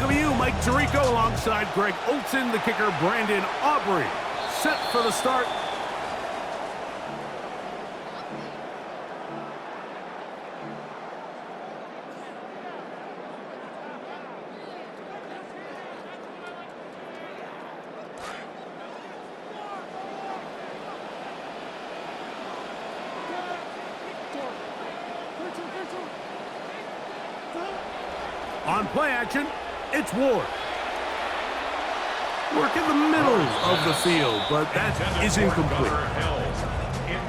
welcome you, Mike Tirico, alongside Greg Olson, the kicker, Brandon Aubrey. Set for the start. On play action, it's Ward. Work in the middle of the field, but that is incomplete.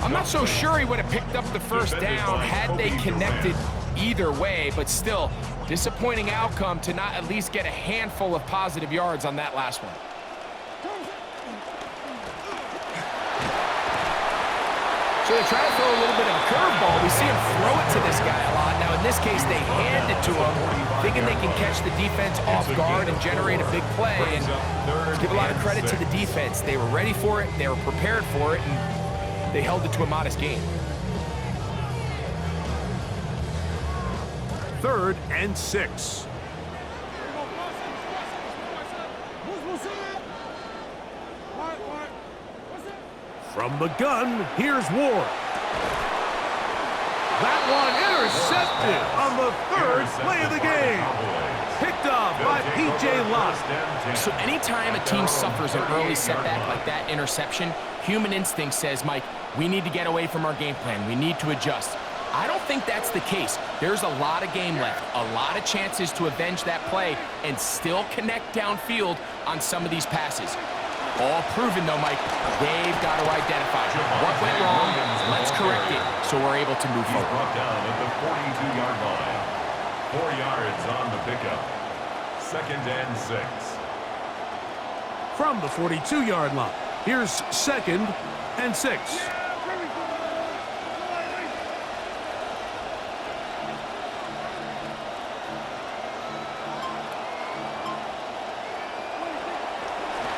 I'm not so sure he would have picked up the first down had they connected either way, but still, disappointing outcome to not at least get a handful of positive yards on that last one. So they try to throw a little bit of a curveball. We see him throw it to this guy a lot. Now, in this case, they hand it to him, thinking they can catch the defense off guard and generate a big play. And give a lot of credit to the defense. They were ready for it, they were prepared for it, and they held it to a modest gain. 3rd and 6. From the gun, here's Ward. That one intercepted on the 3rd play of the game. Picked off by P.J. Lott. So anytime a team suffers an early setback like that interception, human instinct says, Mike, we need to get away from our game plan. We need to adjust. I don't think that's the case. There's a lot of game left, a lot of chances to avenge that play and still connect downfield on some of these passes. All proven, though, Mike. They've got to identify what went wrong. Let's correct it so we're able to move forward. Brought down at the 42-yard line. 4 yards on the pickup. 2nd and 6. From the 42-yard line, here's 2nd and 6.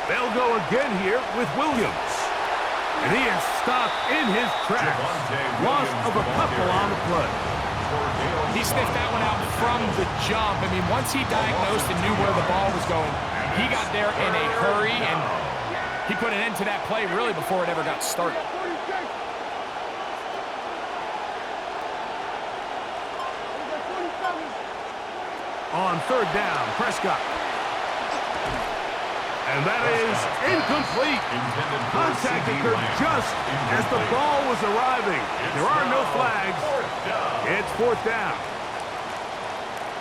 They'll go again here with Williams. And he is stopped in his tracks. Loss of a couple on the play. He sniffed that one out from the jump. I mean, once he diagnosed and knew where the ball was going, he got there in a hurry, and he put an end to that play really before it ever got started. On 3rd down, Prescott. And that is incomplete. Contact occurred just as the ball was arriving. There are no flags. It's 4th down.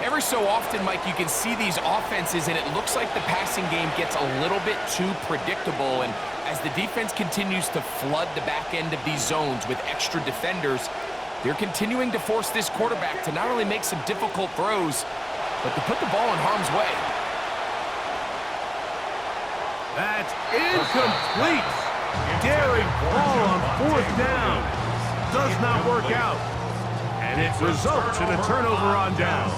Every so often, Mike, you can see these offenses, and it looks like the passing game gets a little bit too predictable. And as the defense continues to flood the back end of these zones with extra defenders, they're continuing to force this quarterback to not only make some difficult throws, but to put the ball in harm's way. That's incomplete. Daring ball on 4th down. Does not work out. And it results in a turnover on down.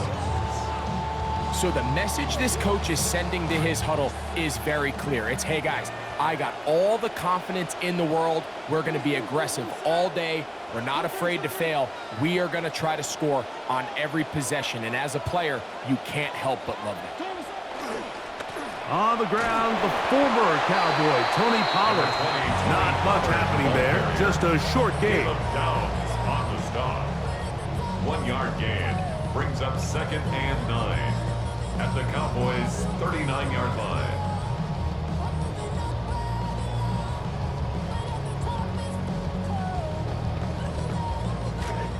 So the message this coach is sending to his huddle is very clear. It's, hey guys, I got all the confidence in the world. We're going to be aggressive all day. We're not afraid to fail. We are going to try to score on every possession. And as a player, you can't help but love that. On the ground, the former Cowboy, Tony Pollard. Not much happening there, just a short gain. Downs on the stop. 1-yard gain brings up 2nd and 9 at the Cowboys' 39-yard line.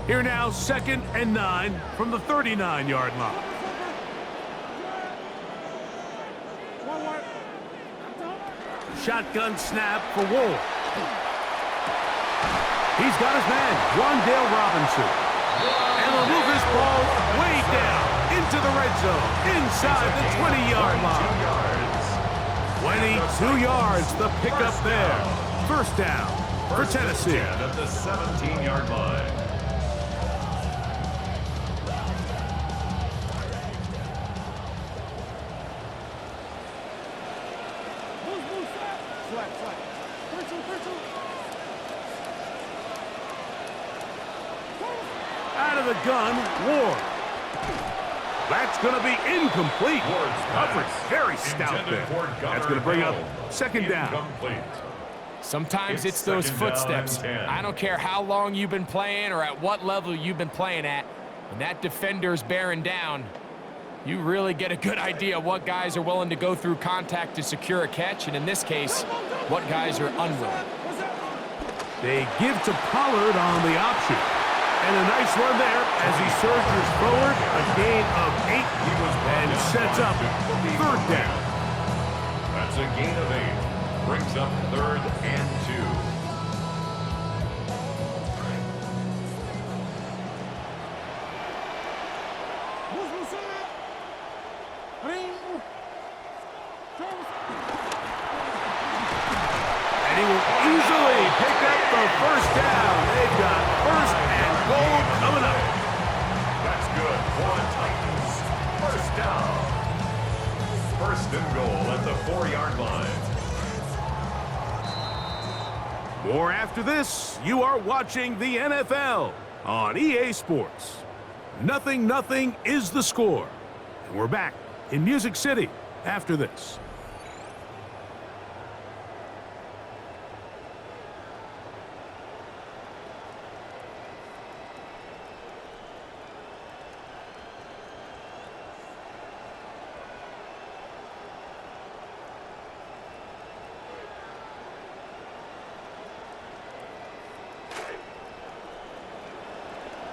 Here now, 2nd and 9 from the 39-yard line. Shotgun snap for Wolf. He's got his man, Wandale Robinson. And he'll move this ball way down into the red zone, inside the 20-yard line. 22 yards, the pickup there. 1st down for Tennessee. At the 17-yard line. Out of the gun, Ward. That's going to be incomplete. Coverage very stout there. That's going to bring up second down. Sometimes it's those footsteps. I don't care how long you've been playing or at what level you've been playing at. When that defender's bearing down, you really get a good idea what guys are willing to go through contact to secure a catch, and in this case, what guys are unwilling. They give to Pollard on the option. And a nice run there as he surges forward, a gain of 8, and sets up third down. That's a gain of 8. Brings up 3rd and 2. And he will easily pick up the first down. They've got first and goal coming up. That's good for the Titans. First down. First and goal at the 4-yard line. More after this. You are watching the NFL on EA Sports. 0-0 is the score. And we're back in Music City after this.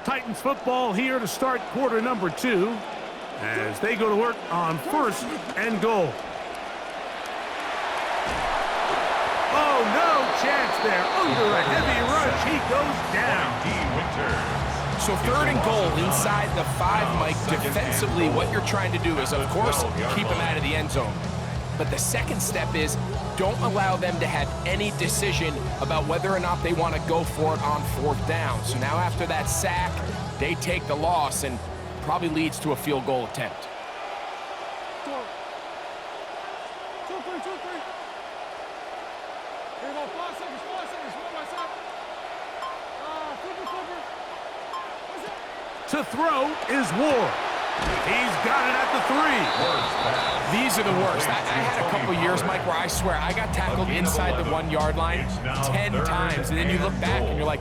Titans football here to start quarter number 2 as they go to work on first and goal. Oh, no chance there. Under a heavy rush, he goes down. So 3rd and goal inside the 5, Mike. Defensively, what you're trying to do is, of course, keep him out of the end zone. But the second step is don't allow them to have any decision about whether or not they want to go for it on 4th down. So now after that sack, they take the loss and probably leads to a field goal attempt. To throw is Ward. He's got it at the 3. These are the worst. I had a couple years, Mike, where I swear I got tackled inside the 1-yard line 10 times, and then you look back and you're like,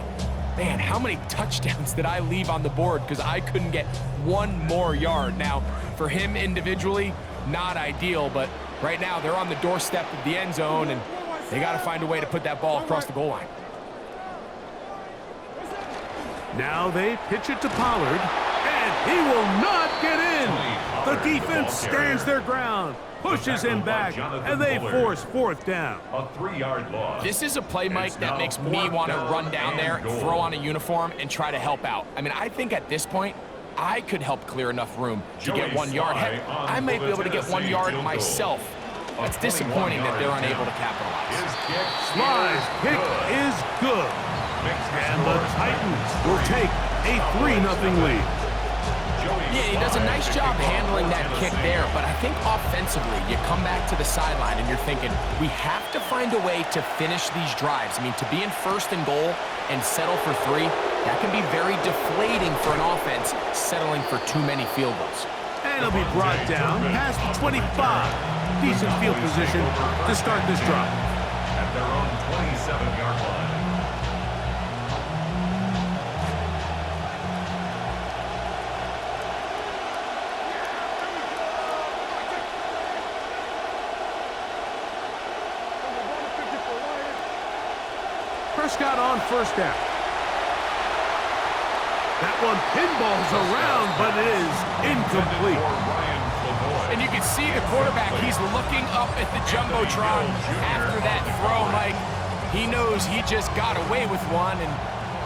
man, how many touchdowns did I leave on the board because I couldn't get one more yard? Now, for him individually, not ideal, but right now they're on the doorstep of the end zone, and they got to find a way to put that ball across the goal line. Now they pitch it to Pollard, and he will not get in. The defense stands their ground, pushes him back, and they force 4th down. A 3-yard loss. This is a play, Mike, that makes me want to run down there, throw on a uniform, and try to help out. I mean, I think at this point, I could help clear enough room to get 1 yard. Heck, I might be able to get 1 yard myself. That's disappointing that they're unable to capitalize. Sly's kick is good. And the Titans will take a 3-0 lead. Yeah, he does a nice job handling that kick there, but I think offensively, you come back to the sideline and you're thinking, we have to find a way to finish these drives. I mean, to be in 1st and goal and settle for 3, that can be very deflating for an offense settling for too many field goals. And it'll be brought down past the 25. Decent field position to start this drive. At their own 27-yard line. Prescott on first down. That one pinballs around, but it is incomplete. And you can see the quarterback, he's looking up at the Jumbotron after that throw, Mike. He knows he just got away with one, and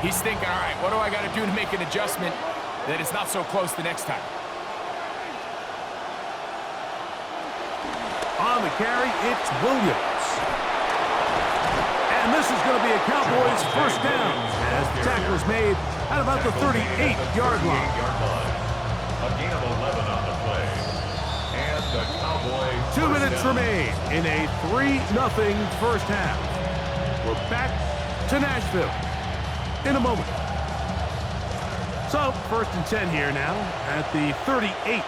he's thinking, all right, what do I got to do to make an adjustment that it's not so close the next time? On the carry, it's Williams. And this is going to be a Cowboys first down as the tackle is made at about the 38-yard line. A gain of 11 on the play. And the Cowboys 2 minutes remain in a 3-0 first half. We're back to Nashville in a moment. So, 1st and 10 here now at the 38.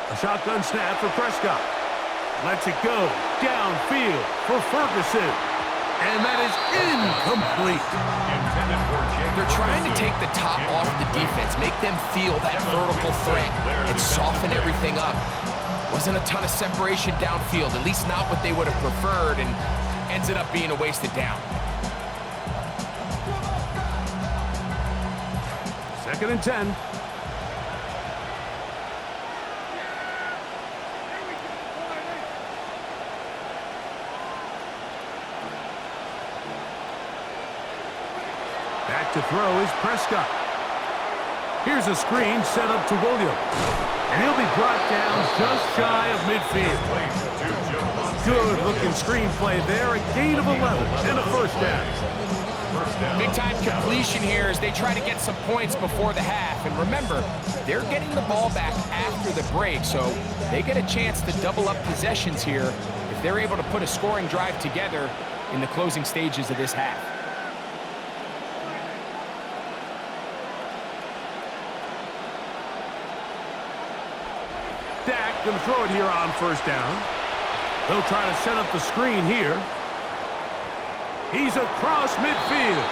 A shotgun snap for Prescott. Lets it go downfield for Ferguson. And that is incomplete. They're trying to take the top off the defense, make them feel that vertical threat, and soften everything up. Wasn't a ton of separation downfield, at least not what they would have preferred, and ended up being a wasted down. 2nd and 10. Back to throw is Prescott. Here's a screen set up to Williams. And he'll be brought down just shy of midfield. Good-looking screen play there. A gain of 11 and a first down. Big-time completion here as they try to get some points before the half. And remember, they're getting the ball back after the break, so they get a chance to double up possessions here if they're able to put a scoring drive together in the closing stages of this half. Dak going to throw it here on first down. They'll try to set up the screen here. He's across midfield.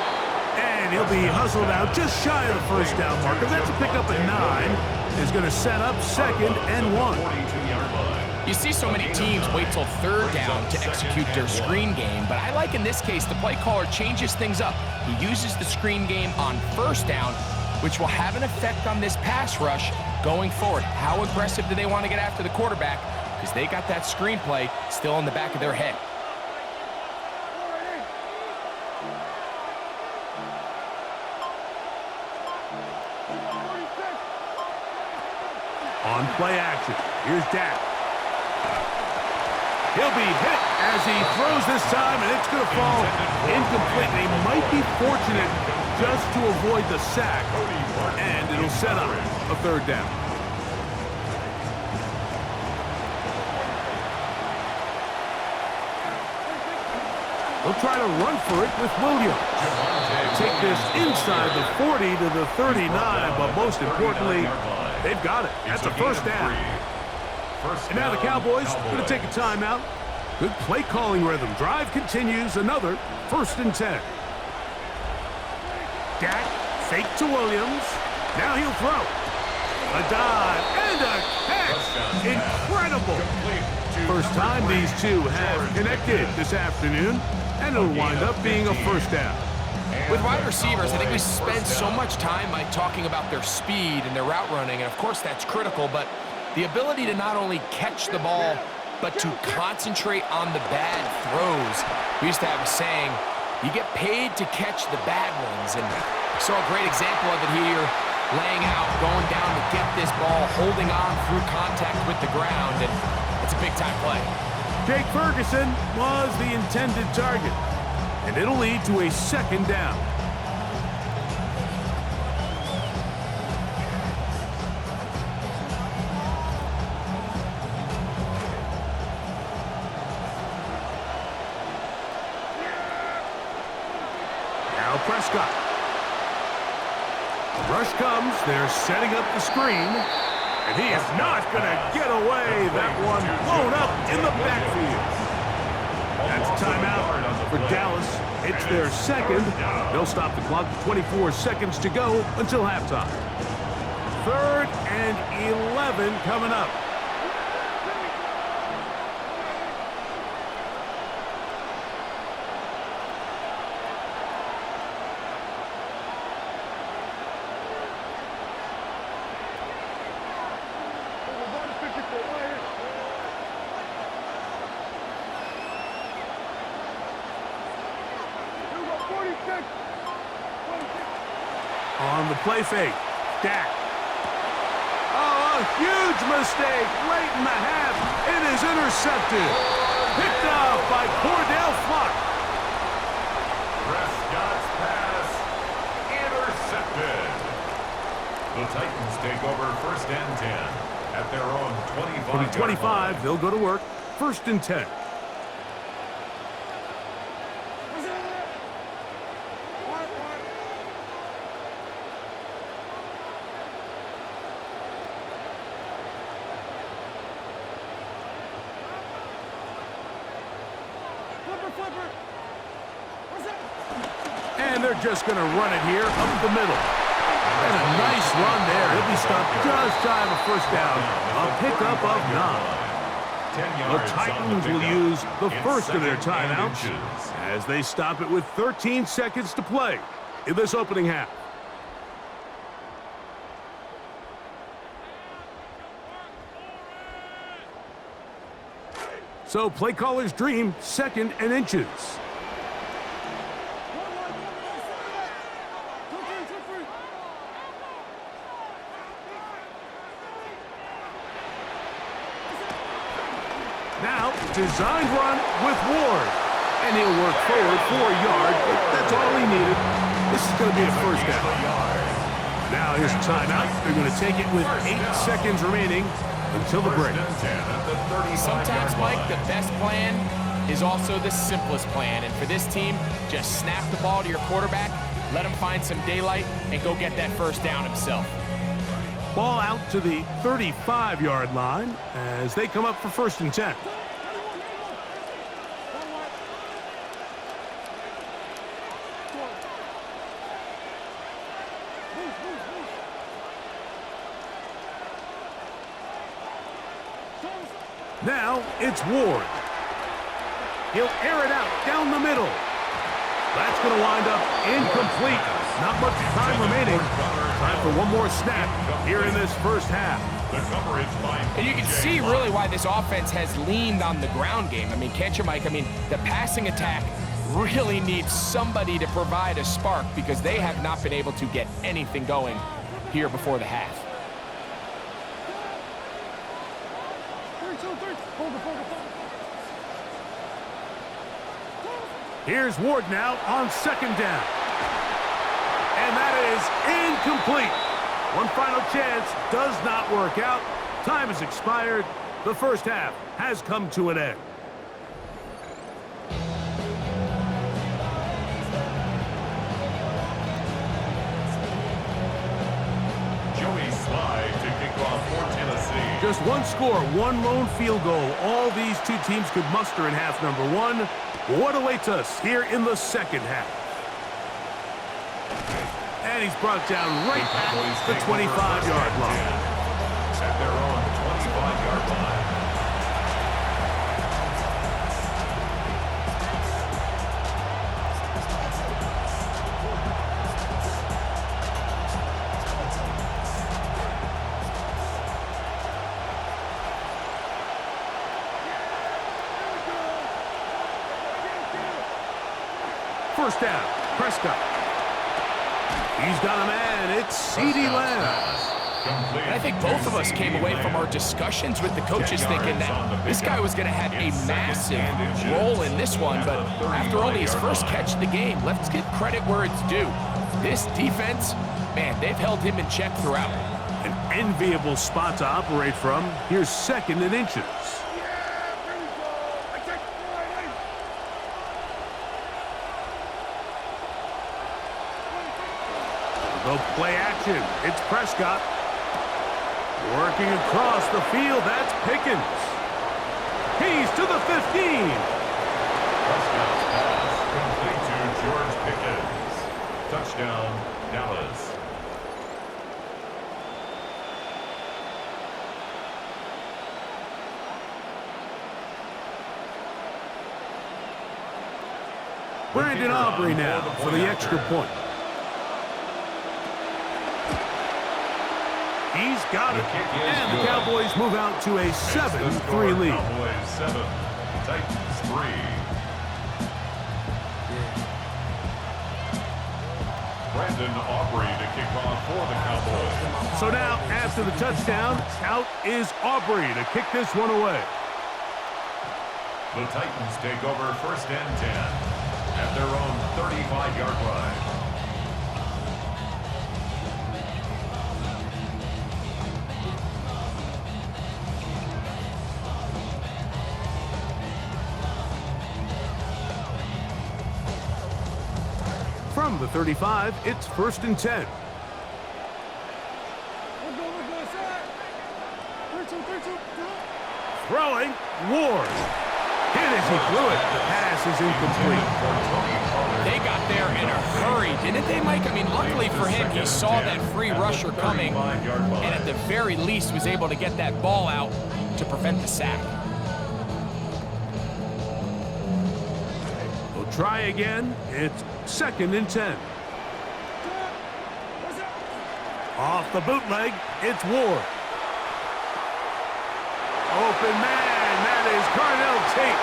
And he'll be hustled out just shy of the first down marker. That's a pickup at 9. Is going to set up 2nd and 1. You see so many teams wait till 3rd down to execute their screen game, but I like in this case the play caller changes things up. He uses the screen game on 1st down, which will have an effect on this pass rush going forward. How aggressive do they want to get after the quarterback? Because they got that screenplay still in the back of their head. On play action, here's Dak. He'll be hit as he throws this time, and it's going to fall incomplete. They might be fortunate just to avoid the sack, and it'll set up a 3rd down. They'll try to run for it with Williams. Take this inside the 40 to the 39, but most importantly, they've got it. That's a 1st down. And now the Cowboys going to take a timeout. Good play calling rhythm. Drive continues. Another 1st and 10. Dak fake to Williams. Now he'll throw. A dive and a catch. Incredible. First time these two have connected this afternoon, and it'll wind up being a 1st down. With wide receivers, I think we spend so much time talking about their speed and their route running, and of course that's critical, but the ability to not only catch the ball, but to concentrate on the bad throws. We used to have a saying, you get paid to catch the bad ones, and so a great example of it here, laying out, going down to get this ball, holding on through contact with the ground, and it's a big-time play. Jake Ferguson was the intended target, and it'll lead to a 2nd down. Now Prescott. The rush comes. They're setting up the screen. And he is not going to get away. That one blown up in the backfield. That's a timeout for Dallas. It's their 2nd. They'll stop the clock with 24 seconds to go until halftime. 3rd and 11 coming up. On the play fake, Dak. Oh, a huge mistake late in the half. It is intercepted. Picked off by Cordell Flock. Prescott's pass intercepted. The Titans take over 1st and 10 at their own 25. From 25, they'll go to work. 1st and 10. And they're just going to run it here up the middle. And a nice run there. He'll be stopped just shy of a first down. A pickup of 9. The Titans will use the first of their timeouts as they stop it with 13 seconds to play in this opening half. So play caller's dream, 2nd and inches. Now, designed run with Ward. And he'll work forward for a yard, but that's all he needed. This is going to be a first down. Now here's a timeout. They're going to take it with 8 seconds remaining until the break. Sometimes, Mike, the best plan is also the simplest plan. And for this team, just snap the ball to your quarterback, let him find some daylight, and go get that first down himself. Ball out to the 35-yard line as they come up for 1st and 10. Now it's Ward. He'll air it out down the middle. That's going to wind up incomplete. Not much time remaining. Time for one more snap here in this first half. And you can see really why this offense has leaned on the ground game. I mean, can't you, Mike? I mean, the passing attack really needs somebody to provide a spark because they have not been able to get anything going here before the half. Here's Ward now on 2nd down. And that is incomplete. One final chance does not work out. Time has expired. The first half has come to an end. Just one score, one lone field goal. All these two teams could muster in half number 1. What awaits us here in the second half? And he's brought down right at the 25-yard line. At their own 25-yard line. First down, Prescott. He's got a man. It's CeeDee Lamb. And I think both of us came away from our discussions with the coaches thinking that this guy was going to have a massive role in this one, but after only his first catch of the game, let's give credit where it's due. This defense, man, they've held him in check throughout. An enviable spot to operate from. Here's 2nd and inches. The play action. It's Prescott. Working across the field. That's Pickens. He's to the 15. Prescott's pass complete to George Pickens. Touchdown, Dallas. Brandon Aubrey now for the extra point. He's got it. And the Cowboys move out to a 7-3 lead. Cowboys 7, Titans 3. Brandon Aubrey to kick off for the Cowboys. So now, after the touchdown, out is Aubrey to kick this one away. The Titans take over 1st and 10 at their own 35-yard line. From the 35, it's 1st and 10. Throwing, Ward. Hit as he threw it. The pass is incomplete. They got there in a hurry, didn't they, Mike? I mean, luckily for him, he saw that free rusher coming, and at the very least was able to get that ball out to prevent the sack. We'll try again. It's 2nd and 10. Off the bootleg, it's Ward. Open man, that is Carnell Tate.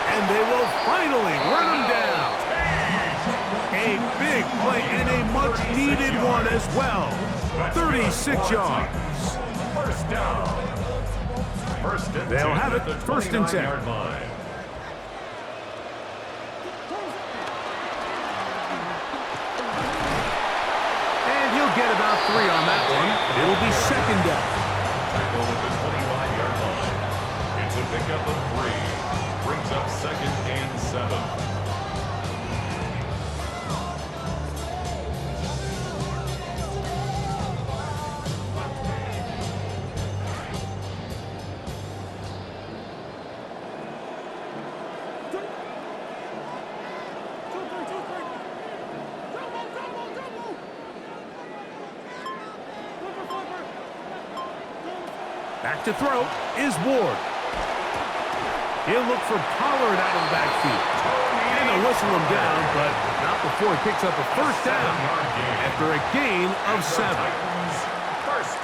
And they will finally run him down. A big play and a much-needed one as well. 36 yards. First down. They'll have it 1st and 10. And he'll get about 3 on that one. It'll be 2nd down. Tackle at the 25-yard line. It's a pickup of 3. Brings up 2nd and 7. Back to throw is Ward. He'll look for Pollard out of the backfield. And they'll whistle him down, but not before he picks up a 1st down after a gain of 7.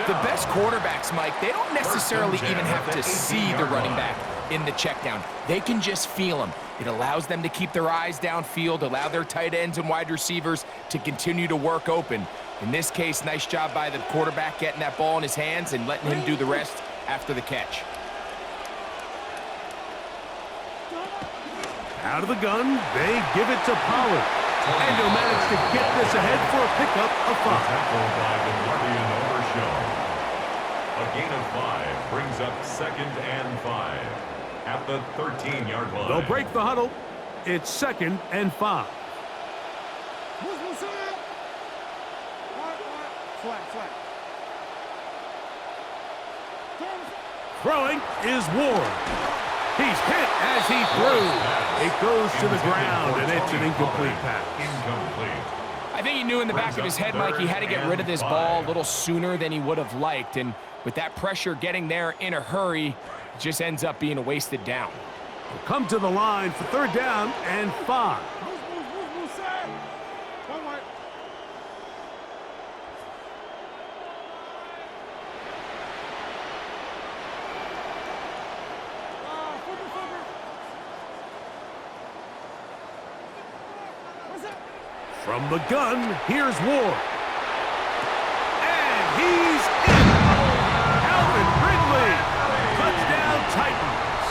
The best quarterbacks, Mike, they don't necessarily even have to see the running back in the check down. They can just feel him. It allows them to keep their eyes downfield, allow their tight ends and wide receivers to continue to work open. In this case, nice job by the quarterback getting that ball in his hands and letting him do the rest after the catch. Out of the gun, they give it to Pollard. And he'll manage to get this ahead for a pickup of 5. Tackle by the Guardian Overshown. A gain of 5 brings up 2nd and 5 at the 13-yard line. They'll break the huddle. It's 2nd and 5. Throwing is Ward. He's hit as he threw. It goes to the ground, and it's an incomplete pass. I think he knew in the back of his head, Mike, he had to get rid of this ball a little sooner than he would have liked. And with that pressure getting there in a hurry, it just ends up being a wasted down. We'll come to the line for 3rd down and 5. From the gun, here's Ward. And he's in. Alvin Ridley. Touchdown, Titans.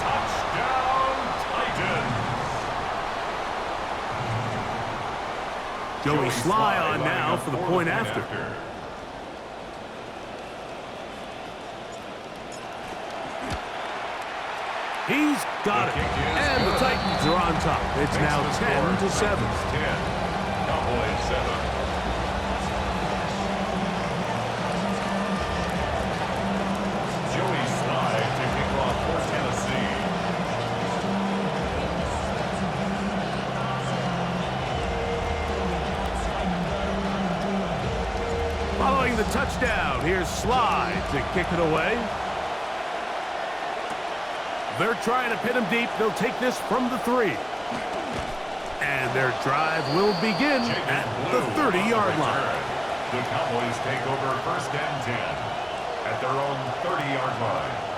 Touchdown, Titans. Joey Sly on now for the point after. He's got it. And the Titans are on top. It's now 10-7. 10. Cowboys 7. Joey Sly to kick off for Tennessee. Following the touchdown, here's Sly to kick it away. They're trying to pin him deep. They'll take this from the 3. And their drive will begin at the 30-yard line. The Cowboys take over 1st and 10 at their own 30-yard line.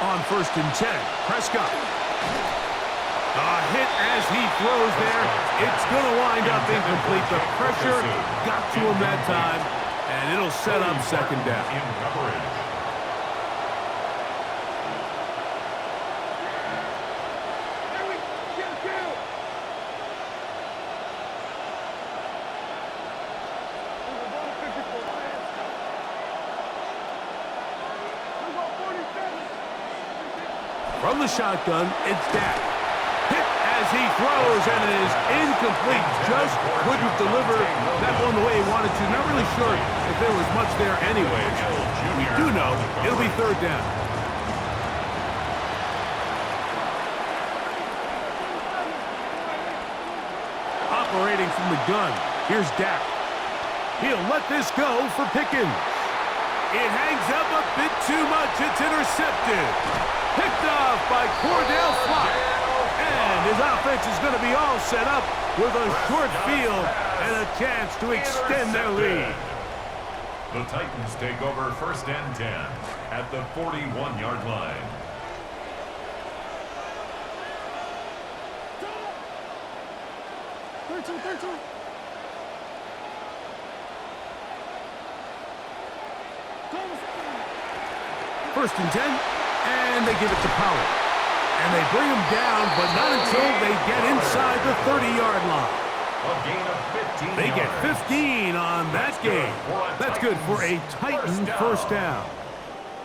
On 1st and 10, Prescott. A hit as he throws there. It's going to wind up incomplete. The pressure got to him that time, and it'll set up 2nd down. In coverage. From the shotgun, it's Dak. Hit as he throws, and it is incomplete. Just couldn't deliver that one the way he wanted to. Not really sure if there was much there anyways. We do know it'll be third down. Operating from the gun, here's Dak. He'll let this go for Pickens. It hangs up a bit too much. It's intercepted. Picked off by Cordell Flock. And his offense is going to be all set up with a short field and a chance to extend their lead. The Titans take over first and 10 at the 41-yard line. First and 10, and they give it to Pollard. And they bring him down, but not until they get inside the 30-yard line. A gain of 15 They get yards. 15 on that game. That's good for a Titan first down.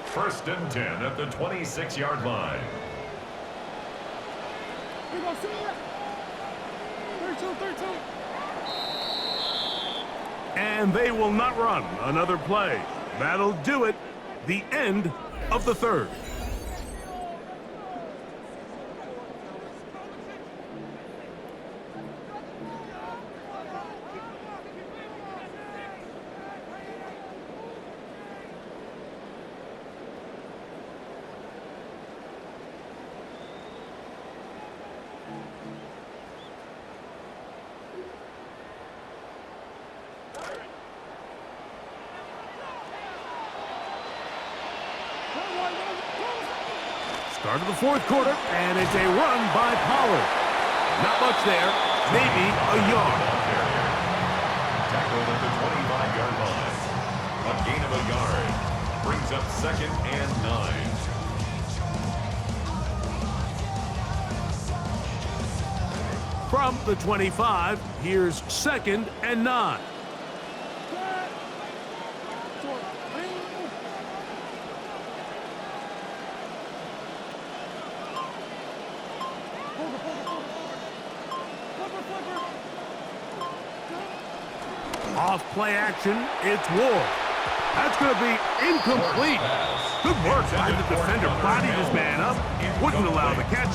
First and 10 at the 26-yard line. And they will not run another play. That'll do it. The end of the third. Start of the fourth quarter, and it's a run by Pollard. Not much there, maybe a yard. Tackled at the 25-yard line. A gain of a yard brings up second and 9. From the 25, here's second and 9. Off play action, it's Ward. That's going to be incomplete. Good work by the defender. Bodied his man up. Wouldn't allow the catch.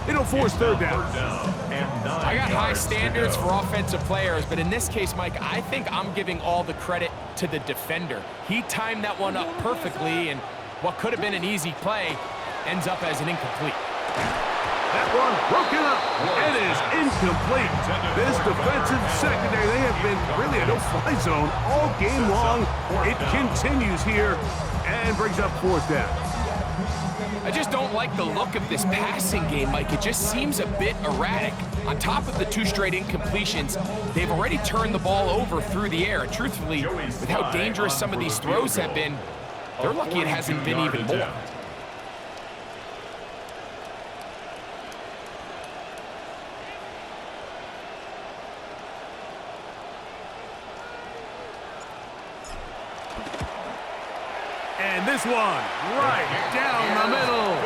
It'll force third down. I got high standards for offensive players, but in this case, Mike, I think I'm giving all the credit to the defender. He timed that one up perfectly, and what could have been an easy play ends up as an incomplete. That one broken up. It is incomplete. This defensive secondary, they have been really a no-fly zone all game long. It continues here and brings up fourth down. I just don't like the look of this passing game, Mike. It just seems a bit erratic. On top of the 2 straight incompletions, they've already turned the ball over through the air. And truthfully, with how dangerous some of these throws have been, they're lucky it hasn't been even more. And this one, right down the middle.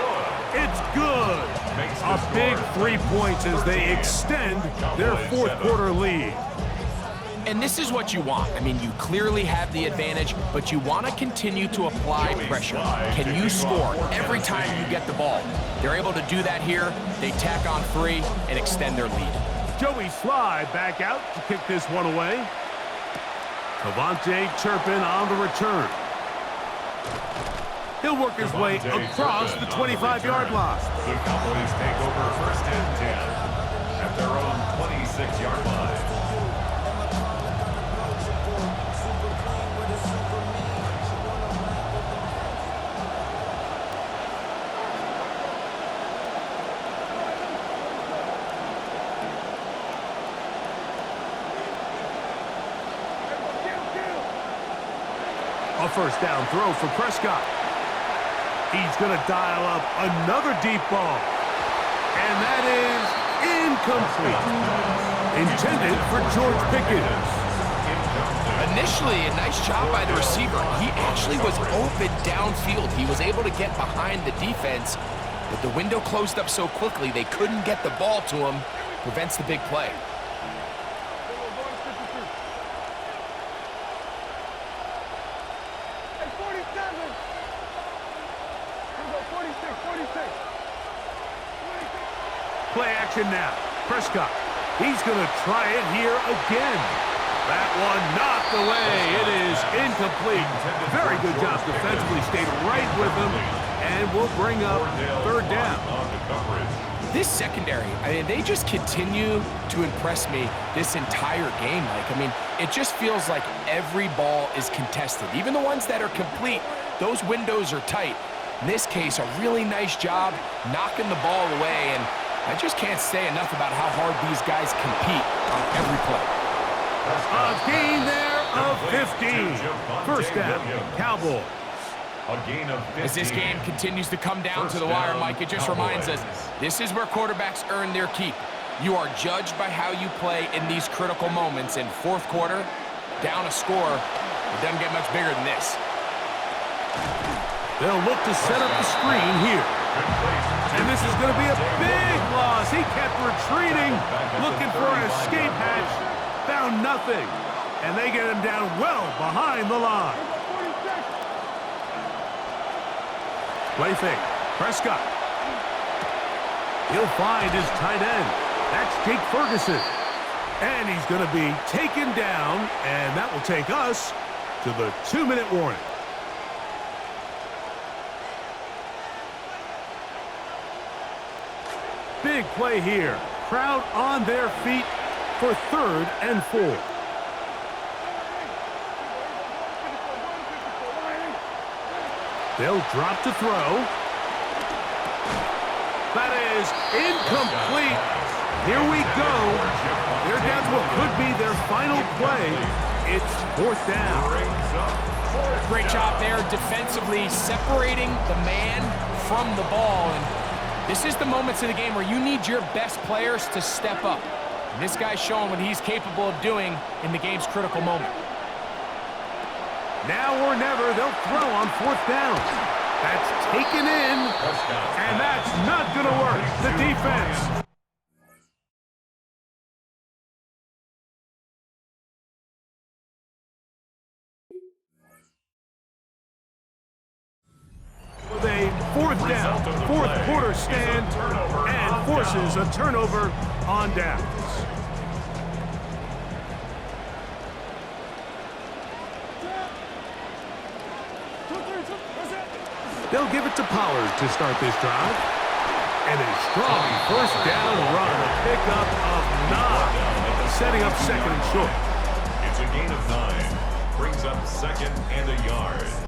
It's good. A big 3 points as they extend their fourth quarter lead. And this is what you want. I mean, you clearly have the advantage, but you want to continue to apply pressure. Can you score every time you get the ball? They're able to do that here. They tack on 3 and extend their lead. Joey Sly back out to kick this one away. Cavante Turpin on the return. He'll work his way across the 25-yard line. The Cowboys take over first and 10 at their own 26-yard line. A first down throw for Prescott. He's going to dial up another deep ball. And that is incomplete. Intended for George Pickens. Initially, a nice job by the receiver. He actually was open downfield. He was able to get behind the defense, But the window closed up so quickly they couldn't get the ball to him. Prevents the big play. Play action now. Prescott. He's going to try it here again. That one knocked away. It is incomplete. Very good job defensively. Stayed right with him. And will bring up third down. This secondary, I mean, they just continue to impress me this entire game. It just feels like every ball is contested. Even the ones that are complete, those windows are tight. In this case, a really nice job knocking the ball away, and I just can't say enough about how hard these guys compete on every play. A gain there of 15. First down, Cowboys. A gain of 15. As this game continues to come down to the wire, Mike, it just reminds us, this is where quarterbacks earn their keep. You are judged by how you play in these critical moments. In fourth quarter, down a score, it doesn't get much bigger than this. They'll look to set up the screen here. And this is going to be a big loss. He kept retreating, looking for an escape hatch. Found nothing. And they get him down well behind the line. Play fake. Prescott. He'll find his tight end. That's Jake Ferguson. And he's going to be taken down, and that will take us to the 2-minute warning. Big play here. Crowd on their feet for 3rd and 4. They'll drop to throw. That is incomplete. Here we go. They're down to what could be their final play. It's 4th down. Great job there defensively, separating the man from the ball. And this is the moments of the game where you need your best players to step up. And this guy's showing what he's capable of doing in the game's critical moment. Now or never, they'll throw on 4th down. That's taken in, and that's not going to work. The defense. With a 4th down, 4th quarter stand, and forces a turnover on downs. They'll give it to Pollard to start this drive. And a strong first down run, a pickup of 9, setting up 2nd and short. It's a gain of 9. Brings up 2nd and a yard.